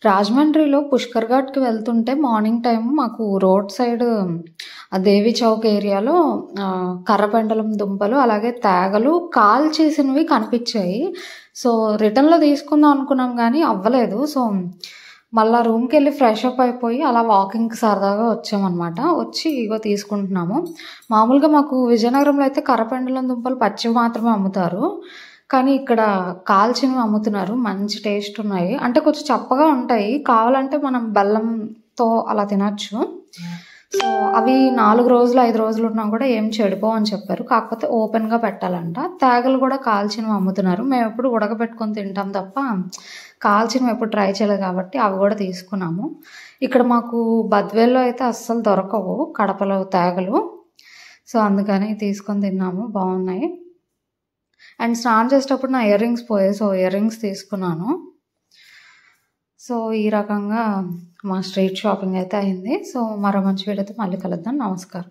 రాజమండ్రిలో పుష్కర్ ఘాట్‌కి వెళ్తుంటే morning time మాకు రోడ్ సైడ్ దేవి చౌక్ ఏరియాలో కర్రపెండలం దుంపలు, అలాగే తేగలు కాల్చేసినవి కనిపిచ్చాయి. సో, రిటర్న్‌లో తీసుకుందాం అనుకున్నాం గానీ అవ్వలేదు. సో, మళ్ళా రూమ్‌కెళ్ళి ఫ్రెష్ అప్ అయిపోయి అలా వాకింగ్‌కి సరదాగా వచ్చామనమాట. వచ్చి ఇగో తీసుకుంటున్నాము. మామూలుగా మాకు విజయనగరంలో అయితే కర్రపెండలం దుంపలు పచ్చివి మాత్రమే అమ్ముతారు. కానీ ఇక్కడ కాల్చినవి అమ్ముతున్నారు. మంచి టేస్ట్ ఉన్నాయి. అంటే కొంచెం చప్పగా ఉంటాయి. కావాలంటే మనం బెల్లంతో అలా తినొచ్చు. సో, అవి 4 రోజులు, 5 రోజులు ఉన్నా కూడా ఏం చెడిపోవని చెప్పారు. కాకపోతే ఓపెన్‌గా పెట్టాలంట. తేగలు కూడా కాల్చినవి అమ్ముతున్నారు. మేమెప్పుడు ఉడకబెట్టుకొని తింటాం తప్ప కాల్చినవి ఎప్పుడు ట్రై చేయలేదు కాబట్టి అవి కూడా తీసుకున్నాము. ఇక్కడ మాకు బద్వేల్లో అయితే అస్సలు దొరకవు కడపలో తేగలు. సో, అందుకని తీసుకొని తిన్నాము. బాగున్నాయి. అండ్ స్నానం చేసేటప్పుడు నా ఇయర్ రింగ్స్ పోయాయి. సో, ఇయర్ రింగ్స్ తీసుకున్నాను. సో, ఈ రకంగా మా స్ట్రీట్ షాపింగ్ అయితే అయింది. సో, మరో మంచి వీడియోతో మళ్ళీ కలుద్దాం. నమస్కారం.